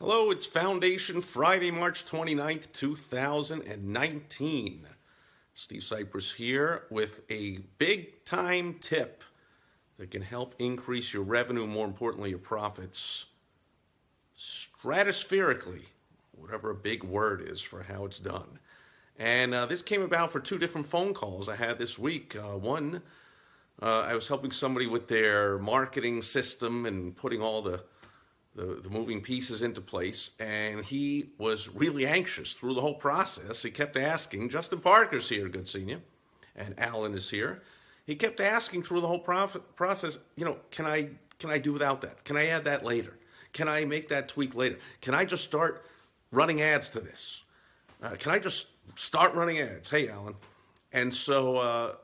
Hello, it's Foundation Friday, March 29th, 2019. Steve Sipress here with a big-time tip that can help increase your revenue, more importantly, your profits, stratospherically, whatever a big word is for how it's done. And this came about for two different phone calls I had this week. One, I was helping somebody with their marketing system and putting all the moving pieces into place, and he was really anxious through the whole process. He kept asking, Justin Parker's here, good seeing you, and Alan is here. He kept asking through the whole process, can I do without that? Can I add that later? Can I make that tweak later? Can I just start running ads to this? Can I just start running ads? Hey, Alan. And so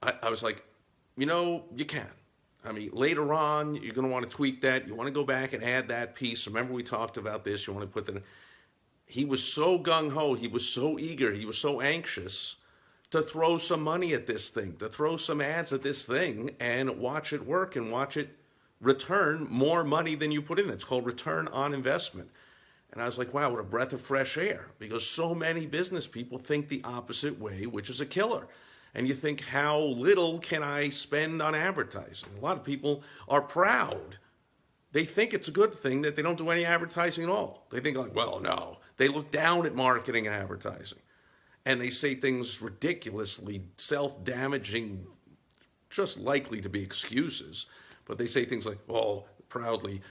I was like, you can. I mean, later on, you're going to want to tweak that. You want to go back and add that piece. Remember, we talked about this. You want to put that in. He was so gung-ho. He was so eager. He was so anxious to throw some money at this thing, to throw some ads at this thing and watch it work and watch it return more money than you put in. It's called return on investment. And I was like, wow, what a breath of fresh air, because so many business people think the opposite way, which is a killer. And you think, how little can I spend on advertising? A lot of people are proud. They think it's a good thing that they don't do any advertising at all. They think like, well, no. They look down at marketing and advertising. And they say things ridiculously self-damaging, just likely to be excuses. But they say things like, well, proudly,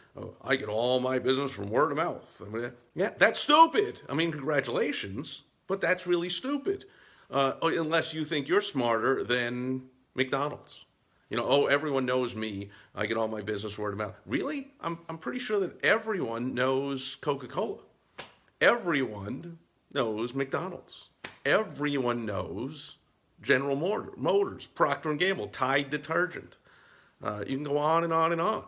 I get all my business from word of mouth. I mean, yeah, that's stupid. I mean, congratulations, but that's really stupid. Unless you think you're smarter than McDonald's. Everyone knows me. I get all my business word of mouth. Really? I'm pretty sure that everyone knows Coca-Cola. Everyone knows McDonald's. Everyone knows General Motors, Procter & Gamble, Tide detergent. You can go on and on and on.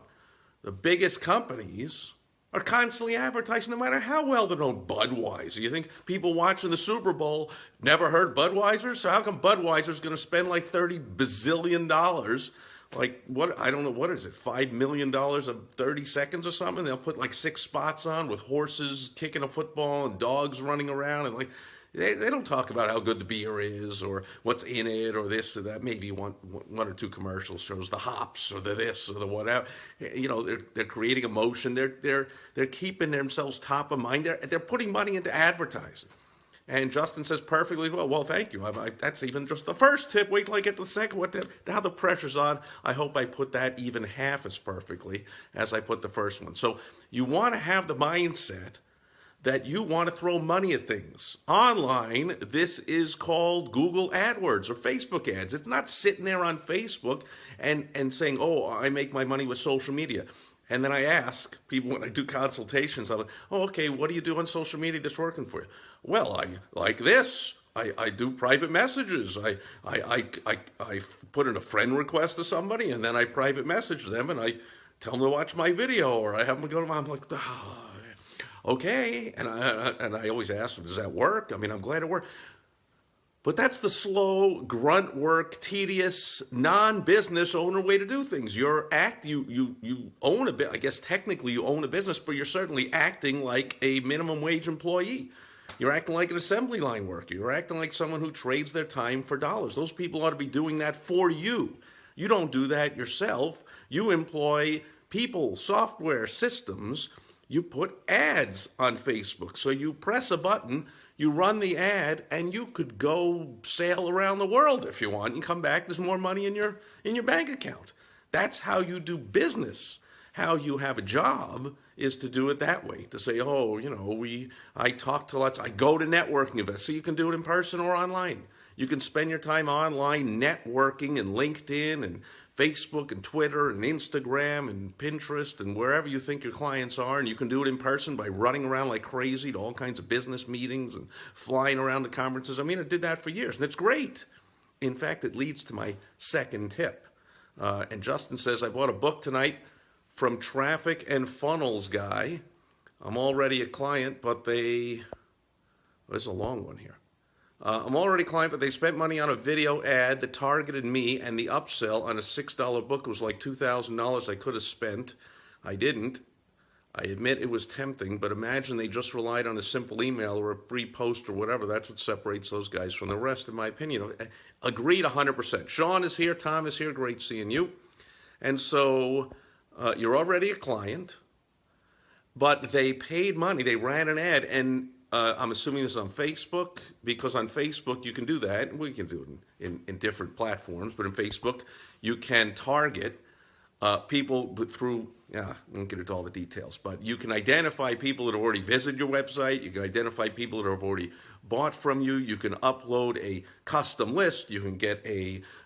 The biggest companies are constantly advertising, no matter how well they're known. Budweiser. You think people watching the Super Bowl never heard Budweiser? So how come Budweiser's going to spend like $30 bazillion? Like, what? I don't know, what is it, $5 million of 30 seconds or something? They'll put like 6 spots on with horses kicking a football and dogs running around. And like, they don't talk about how good the beer is or what's in it or this or that. Maybe one or two commercials shows the hops or the this or the whatever. They're creating emotion. They're keeping themselves top of mind. They're putting money into advertising. And Justin says perfectly well, thank you. That's even just the first tip. Wait till I get to the second one. Now the pressure's on. I hope I put that even half as perfectly as I put the first one. So you want to have the mindset that you want to throw money at things. Online, this is called Google AdWords or Facebook ads. It's not sitting there on Facebook and saying, oh, I make my money with social media. And then I ask people when I do consultations, I'm like, oh, okay, what do you do on social media that's working for you? Well, I like this. I do private messages. I put in a friend request to somebody, and then I private message them, and I tell them to watch my video, or I have them go to I'm like, okay, and I always ask them, does that work? I mean, I'm glad it worked. But that's the slow, grunt work, tedious, non-business owner way to do things. You own a bit. I guess technically you own a business, but you're certainly acting like a minimum wage employee. You're acting like an assembly line worker. You're acting like someone who trades their time for dollars. Those people ought to be doing that for you. You don't do that yourself. You employ people, software, systems. You put ads on Facebook. So you press a button, you run the ad, and you could go sail around the world if you want and come back. There's more money in your bank account. That's how you do business. How you have a job is to do it that way. To say, I talk to lots. I go to networking events. So you can do it in person or online. You can spend your time online networking and LinkedIn and Facebook and Twitter and Instagram and Pinterest and wherever you think your clients are. And you can do it in person by running around like crazy to all kinds of business meetings and flying around to conferences. I mean, I did that for years, and it's great. In fact, it leads to my second tip. And Justin says, I bought a book tonight from Traffic and Funnels guy. I'm already a client, but there's a long one here. I'm already a client, but they spent money on a video ad that targeted me, and the upsell on a $6 book was like $2,000 I could have spent. I didn't. I admit it was tempting, but imagine they just relied on a simple email or a free post or whatever. That's what separates those guys from the rest, in my opinion. Agreed 100%. Sean is here. Tom is here. Great seeing you. And so you're already a client, but they paid money. They ran an ad, and I'm assuming this is on Facebook, because on Facebook you can do that. We can do it in different platforms, but in Facebook you can target people through, I won't get into all the details, but you can identify people that have already visited your website. You can identify people that have already bought from you. You can upload a custom list. You can get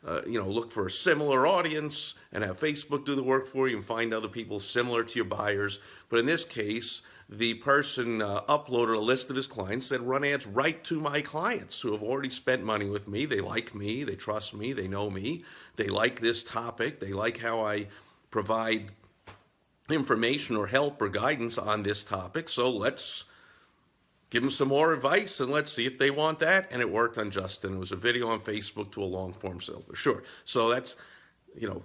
look for a similar audience and have Facebook do the work for you and find other people similar to your buyers. But in this case, the person uploaded a list of his clients, said run ads right to my clients who have already spent money with me. They like me. They trust me. They know me. They like this topic. They like how I provide information or help or guidance on this topic. So let's give them some more advice and let's see if they want that. And it worked on Justin. It was a video on Facebook to a long form salesman. Sure. So that's,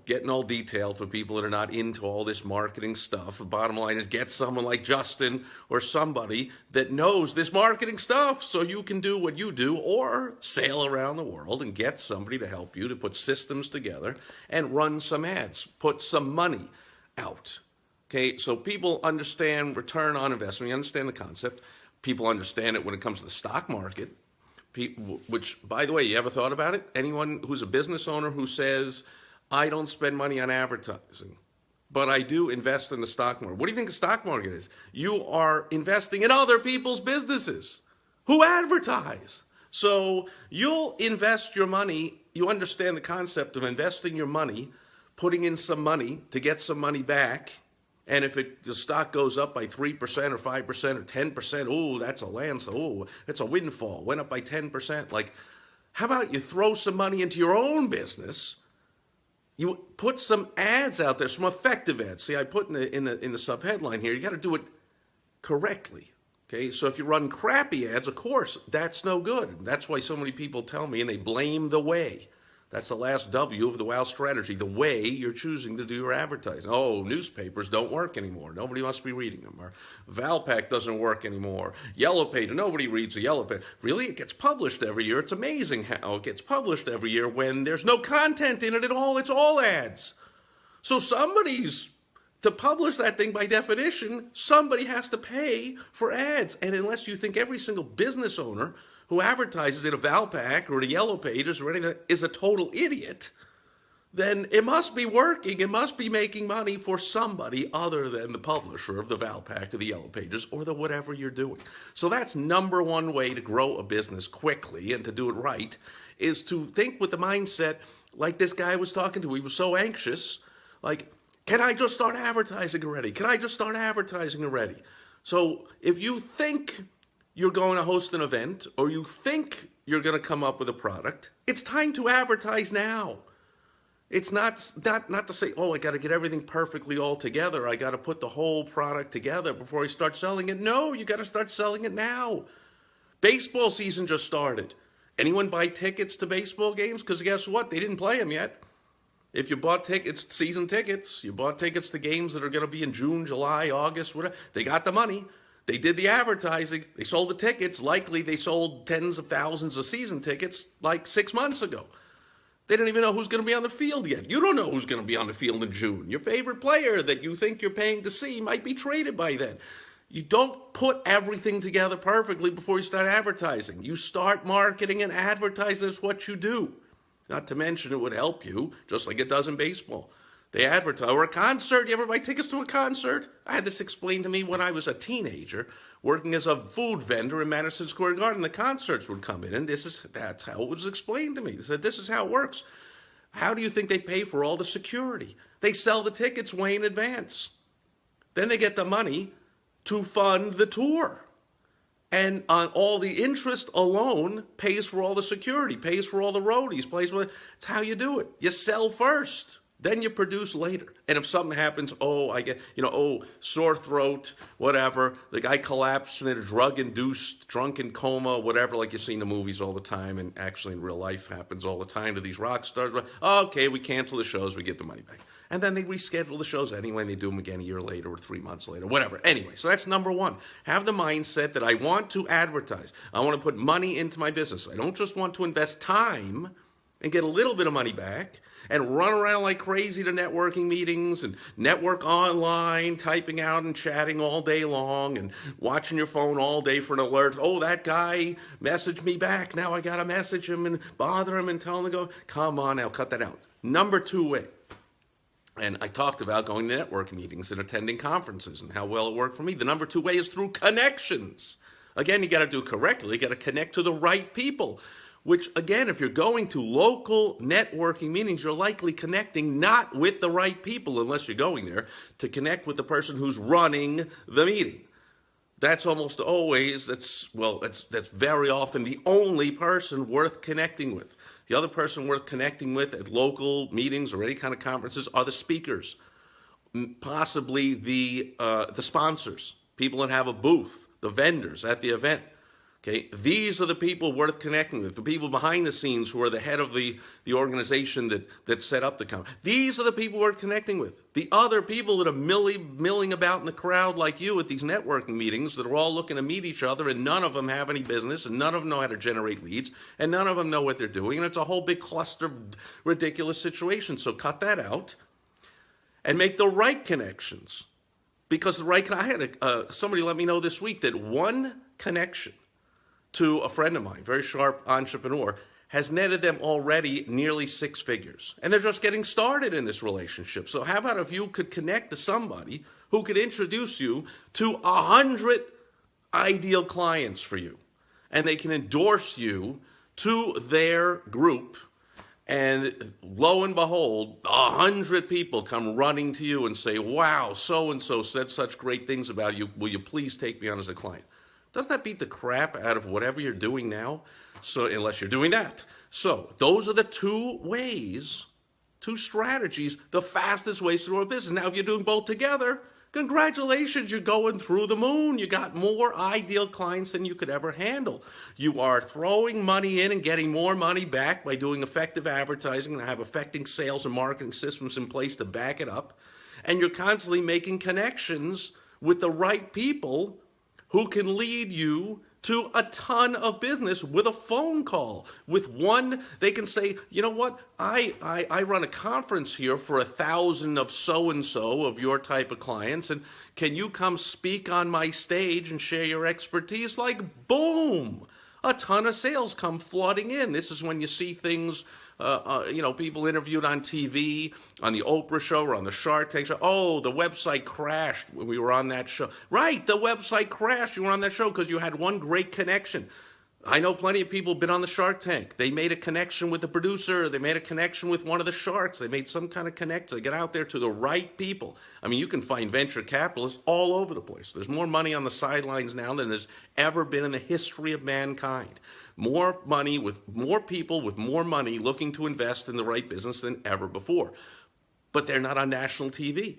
getting all detailed for people that are not into all this marketing stuff. The bottom line is get someone like Justin or somebody that knows this marketing stuff so you can do what you do, or sail around the world and get somebody to help you to put systems together and run some ads, put some money out. Okay, so people understand return on investment. You understand the concept. People understand it when it comes to the stock market. People, which, by the way, you ever thought about it? Anyone who's a business owner who says, I don't spend money on advertising, but I do invest in the stock market. What do you think the stock market is? You are investing in other people's businesses who advertise. So you'll invest your money. You understand the concept of investing your money, putting in some money to get some money back. And if the stock goes up by 3% or 5% or 10%, oh, that's a landslide. Oh, it's a windfall. Went up by 10%. Like, how about you throw some money into your own business? You put some ads out there, some effective ads. See, I put in the sub-headline here, you got to do it correctly. Okay, so if you run crappy ads, of course, that's no good. That's why so many people tell me, and they blame the way. That's the last W of the WOW strategy, the way you're choosing to do your advertising. Oh, newspapers don't work anymore. Nobody wants to be reading them. Or Valpak doesn't work anymore. Yellow Page, nobody reads the Yellow Page. Really? It gets published every year. It's amazing how it gets published every year when there's no content in it at all. It's all ads. So to publish that thing, by definition, somebody has to pay for ads. And unless you think every single business owner who advertises in a Valpak or the Yellow Pages or anything is a total idiot, then it must be working. It must be making money for somebody other than the publisher of the Valpak or the Yellow Pages or the whatever you're doing. So that's number one way to grow a business quickly and to do it right, is to think with the mindset like this guy was talking to. He was so anxious, like, can I just start advertising already? Can I just start advertising already? So if you think you're going to host an event, or you think you're going to come up with a product, it's time to advertise now. It's not to say, oh, I got to get everything perfectly all together. I got to put the whole product together before I start selling it. No, you got to start selling it now. Baseball season just started. Anyone buy tickets to baseball games? Because guess what? They didn't play them yet. If you bought tickets, season tickets, you bought tickets to games that are going to be in June, July, August, whatever, they got the money. They did the advertising. They sold the tickets. Likely they sold tens of thousands of season tickets like 6 months ago. They don't even know who's going to be on the field yet. You don't know who's going to be on the field in June. Your favorite player that you think you're paying to see might be traded by then. You don't put everything together perfectly before you start advertising. You start marketing and advertising. That's what you do. Not to mention it would help you, just like it does in baseball. They advertise. Or a concert. You ever buy tickets to a concert? I had this explained to me when I was a teenager, working as a food vendor in Madison Square Garden. The concerts would come in, and that's how it was explained to me. They said, this is how it works. How do you think they pay for all the security? They sell the tickets way in advance. Then they get the money to fund the tour. And on all the interest alone pays for all the security, pays for all the roadies, pays for it's how you do it. You sell first. Then you produce later. And if something happens, I get, sore throat, whatever. The guy collapsed in a drug-induced, drunken coma, whatever, like you see in the movies all the time, and actually in real life happens all the time to these rock stars. Okay, we cancel the shows, we get the money back. And then they reschedule the shows anyway, and they do them again a year later or 3 months later, whatever. Anyway, so that's number one. Have the mindset that I want to advertise. I want to put money into my business. I don't just want to invest time and get a little bit of money back and run around like crazy to networking meetings and network online, typing out and chatting all day long and watching your phone all day for an alert. Oh, that guy messaged me back. Now I got to message him and bother him and tell him to go. Come on now, cut that out. Number two way. And I talked about going to networking meetings and attending conferences and how well it worked for me. The number two way is through connections. Again, you got to do it correctly. You got to connect to the right people. Which, again, if you're going to local networking meetings, you're likely connecting not with the right people unless you're going there to connect with the person who's running the meeting. That's almost always, that's very often the only person worth connecting with. The other person worth connecting with at local meetings or any kind of conferences are the speakers, possibly the sponsors, people that have a booth, the vendors at the event. Okay, these are the people worth connecting with, the people behind the scenes who are the head of the organization that set up the conference. These are the people worth connecting with. The other people that are milling about in the crowd like you at these networking meetings that are all looking to meet each other, and none of them have any business, and none of them know how to generate leads, and none of them know what they're doing, and it's a whole big cluster of ridiculous situations. So cut that out and make the right connections. Because I had somebody let me know this week that one connection to a friend of mine, very sharp entrepreneur, has netted them already nearly 6 figures. And they're just getting started in this relationship. So how about if you could connect to somebody who could introduce you to 100 ideal clients for you, and they can endorse you to their group, and lo and behold, 100 people come running to you and say, wow, so-and-so said such great things about you. Will you please take me on as a client? Doesn't that beat the crap out of whatever you're doing now? So, unless you're doing that. So, those are the two ways, two strategies, the fastest ways to grow a business. Now, if you're doing both together, congratulations, you're going through the moon. You got more ideal clients than you could ever handle. You are throwing money in and getting more money back by doing effective advertising and have effective sales and marketing systems in place to back it up. And you're constantly making connections with the right people who can lead you to a ton of business with a phone call. With one, they can say, you know what, I run a conference here for 1,000 of so-and-so of your type of clients, and can you come speak on my stage and share your expertise? Like, boom, a ton of sales come flooding in. This is when you see things, people interviewed on TV, on the Oprah show or on the Shark Tank show. Oh, the website crashed when we were on that show. Right, the website crashed. You were on that show because you had one great connection. I know plenty of people have been on the Shark Tank. They made a connection with the producer. They made a connection with one of the sharks. They made some kind of connection. They get out there to the right people. I mean, you can find venture capitalists all over the place. There's more money on the sidelines now than there's ever been in the history of mankind. More money with more people with more money looking to invest in the right business than ever before. But they're not on national TV.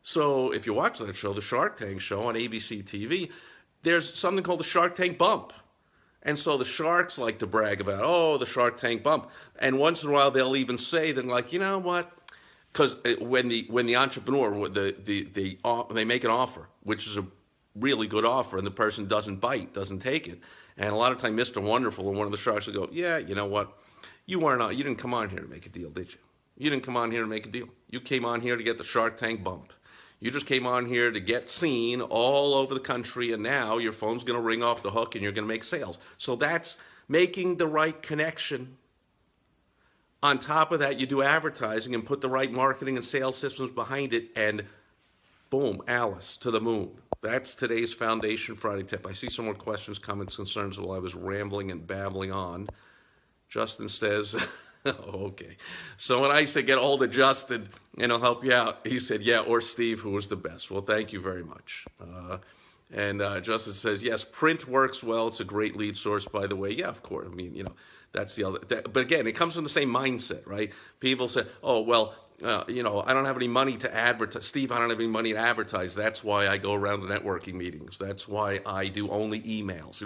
So if you watch that show, the Shark Tank show on ABC TV, there's something called the Shark Tank bump. And so the sharks like to brag about, oh, the Shark Tank bump. And once in a while they'll even say, they're like, you know what? Because when the entrepreneur, they make an offer, which is a really good offer, and the person doesn't bite, doesn't take it. And a lot of times Mr. Wonderful and one of the sharks will go, yeah, you know what? You didn't come on here to make a deal, did you? You didn't come on here to make a deal. You came on here to get the Shark Tank bump. You just came on here to get seen all over the country, and now your phone's going to ring off the hook and you're going to make sales. So that's making the right connection. On top of that, you do advertising and put the right marketing and sales systems behind it, and boom, Alice, to the moon. That's today's Foundation Friday tip. I see some more questions, comments, concerns while I was rambling and babbling on. Justin says... Oh, okay. So when I say get hold of Justin and he'll help you out, he said, yeah, or Steve, who was the best. Well, thank you very much. And Justin says, yes, print works well. It's a great lead source, by the way. Yeah, of course. I mean, that's the other. But again, it comes from the same mindset, right? People say, oh, well, I don't have any money to advertise. Steve, I don't have any money to advertise. That's why I go around the networking meetings. That's why I do only emails.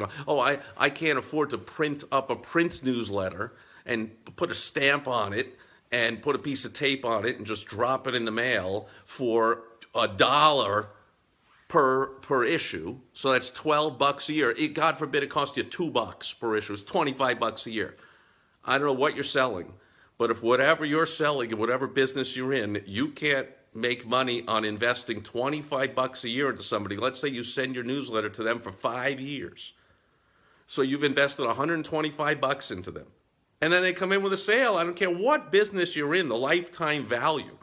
I can't afford to print up a print newsletter and put a stamp on it and put a piece of tape on it and just drop it in the mail for $1 per issue. So that's $12 a year. God forbid it costs you $2 per issue. It's $25 a year. I don't know what you're selling, but if whatever you're selling and whatever business you're in, you can't make money on investing $25 a year into somebody. Let's say you send your newsletter to them for 5 years. So you've invested $125 into them. And then they come in with a sale. I don't care what business you're in, the lifetime value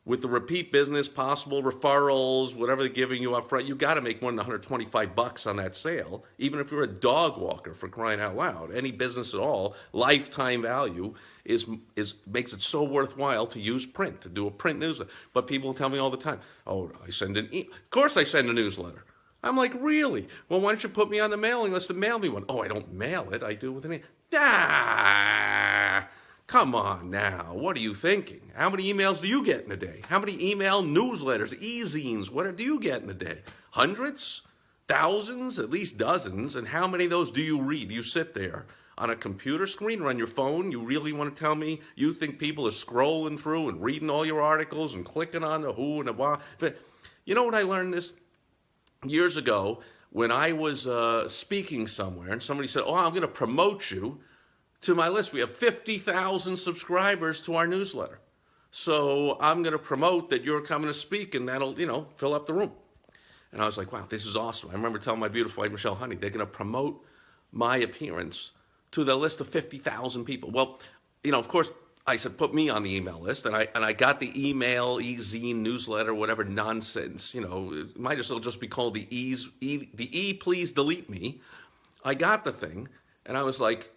with the repeat business, possible referrals, whatever they're giving you up front, you got to make more than $125 on that sale, even if you're a dog walker, for crying out loud. Any business at all, lifetime value makes it so worthwhile to use print, to do a print newsletter. But people tell me all the time, oh, of course I send a newsletter. I'm like, really? Well, why don't you put me on the mailing list to mail me one? Oh, I don't mail it. I do it with an email. Come on now. What are you thinking? How many emails do you get in a day? How many email newsletters, e-zines, what do you get in a day? Hundreds? Thousands? At least dozens. And how many of those do you read? You sit there on a computer screen or on your phone? You really want to tell me you think people are scrolling through and reading all your articles and clicking on the who and the what? You know what I learned this years ago when I was speaking somewhere and somebody said, oh, I'm going to promote you to my list. We have 50,000 subscribers to our newsletter. So I'm going to promote that you're coming to speak and that'll, fill up the room. And I was like, wow, this is awesome. I remember telling my beautiful wife, Michelle Honey, they're going to promote my appearance to the list of 50,000 people. Well, of course, I said, put me on the email list. And I got the email, e-zine, newsletter, whatever nonsense. It might as well just be called the please delete me. I got the thing and I was like,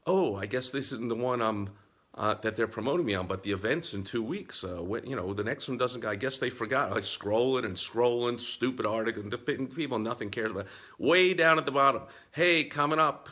oh, I guess this isn't the one that they're promoting me on, but the event's in 2 weeks. The next one doesn't. I guess they forgot. I scrolling, stupid article, and people nothing cares about. Way down at the bottom, hey, coming up.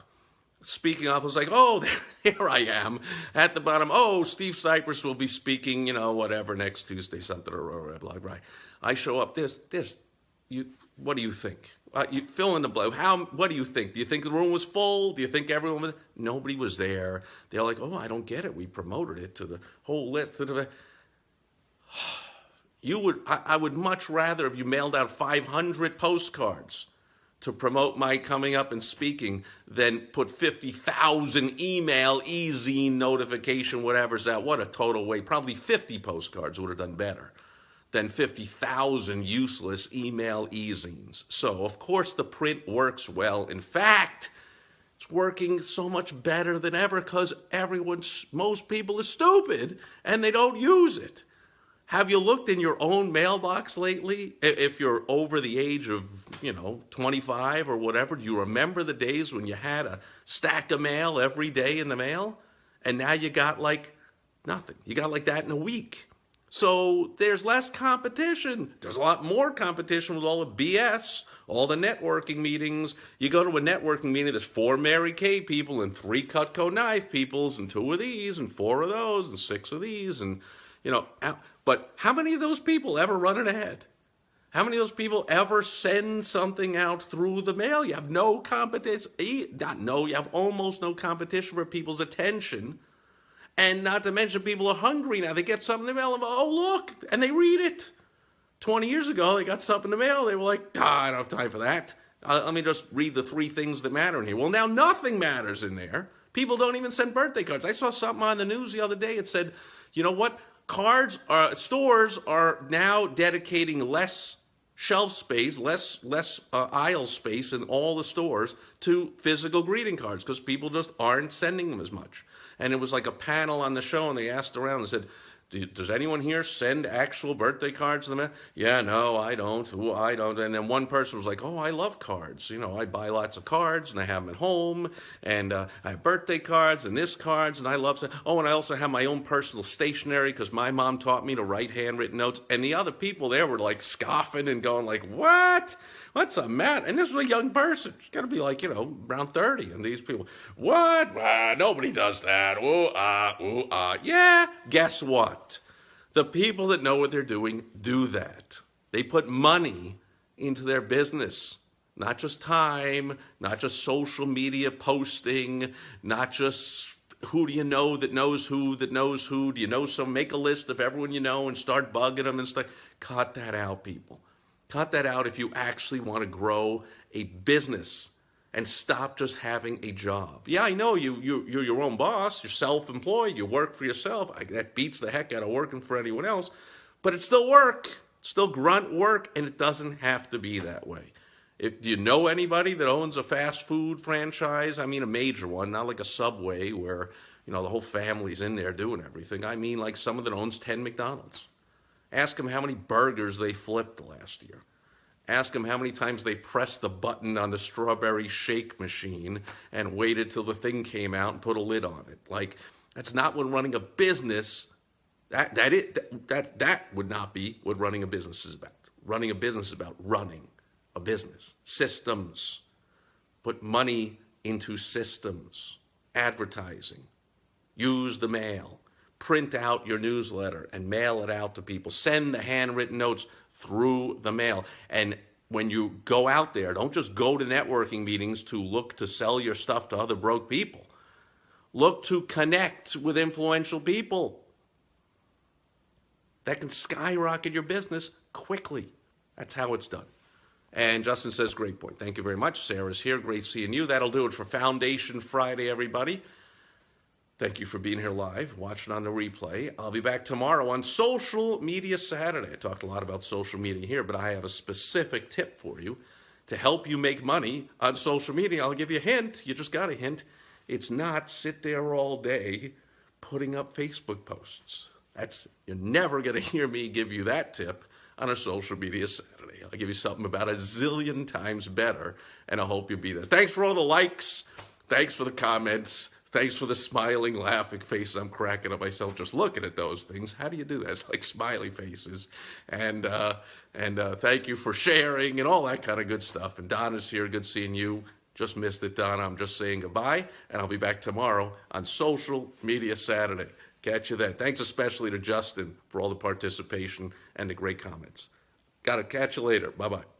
Speaking of, I was like, oh, here I am at the bottom. Oh, Steve Sipress will be speaking, whatever next Tuesday, something or blah, right. I show up. What do you think? You fill in the blank. What do you think? Do you think the room was full? Do you think everyone was? Nobody was there. They're like, oh, I don't get it. We promoted it to the whole list. I would much rather if you mailed out 500 postcards to promote my coming up and speaking than put 50,000 email, e-zine notification, whatever's that. What a total waste. Probably 50 postcards would have done better than 50,000 useless email e-zines. So, of course, the print works well. In fact, it's working so much better than ever because most people are stupid and they don't use it. Have you looked in your own mailbox lately? If you're over the age of, 25 or whatever, do you remember the days when you had a stack of mail every day in the mail? And now you got like nothing. You got like that in a week. So there's less competition. There's a lot more competition with all the BS, all the networking meetings. You go to a networking meeting, there's 4 Mary Kay people and 3 Cutco knife peoples and 2 of these and 4 of those and 6 of these. And, but how many of those people ever run an ad? How many of those people ever send something out through the mail? You have no competition. You have almost no competition for people's attention. And not to mention people are hungry now. They get something in the mail and oh, look, and they read it. 20 years ago, they got something in the mail. They were like, I don't have time for that. Let me just read the 3 things that matter in here. Well, now nothing matters in there. People don't even send birthday cards. I saw something on the news the other day. It said, you know what? Stores are now dedicating less shelf space, less aisle space in all the stores to physical greeting cards because people just aren't sending them as much. And it was like a panel on the show, and they asked around and said, does anyone here send actual birthday cards to the mail? Yeah, no, I don't. Ooh, I don't. And then one person was like, oh, I love cards. I buy lots of cards, and I have them at home, and I have birthday cards and this cards, and I love. Oh, and I also have my own personal stationery because my mom taught me to write handwritten notes. And the other people there were like scoffing and going like, what? What's the matter? And this was a young person. She's got to be like, around 30. And these people, what? Nobody does that. Yeah, guess what? The people that know what they're doing do that. They put money into their business, not just time, not just social media posting, not just who do you know that knows who that knows who. Do you know some? Make a list of everyone you know and start bugging them and stuff. Cut that out, people. Cut that out if you actually want to grow a business and stop just having a job. Yeah, I know you're your own boss. You're self-employed. You work for yourself. That beats the heck out of working for anyone else. But it's still work. It's still grunt work, and it doesn't have to be that way. Do you know anybody that owns a fast food franchise? I mean a major one, not like a Subway where, the whole family's in there doing everything. I mean like someone that owns 10 McDonald's. Ask them how many burgers they flipped last year. Ask them how many times they pressed the button on the strawberry shake machine and waited till the thing came out and put a lid on it. Like, that's not what running a business, that would not be what running a business is about. Running a business is about running a business. Systems. Put money into systems. Advertising. Use the mail. Print out your newsletter and mail it out to people. Send the handwritten notes through the mail. And when you go out there, don't just go to networking meetings to look to sell your stuff to other broke people. Look to connect with influential people that can skyrocket your business quickly. That's how it's done. And Justin says, great point. Thank you very much. Sarah's here. Great seeing you. That'll do it for Foundation Friday, everybody. Thank you for being here live, watching on the replay. I'll be back tomorrow on Social Media Saturday. I talked a lot about social media here, but I have a specific tip for you to help you make money on social media. I'll give you a hint. You just got a hint. It's not sit there all day putting up Facebook posts. You're never going to hear me give you that tip on a Social Media Saturday. I'll give you something about a zillion times better, and I hope you'll be there. Thanks for all the likes. Thanks for the comments. Thanks for the smiling, laughing face I'm cracking at myself just looking at those things. How do you do that? It's like smiley faces. And thank you for sharing and all that kind of good stuff. And Donna's here. Good seeing you. Just missed it, Donna. I'm just saying goodbye, and I'll be back tomorrow on Social Media Saturday. Catch you then. Thanks especially to Justin for all the participation and the great comments. Got to catch you later. Bye-bye.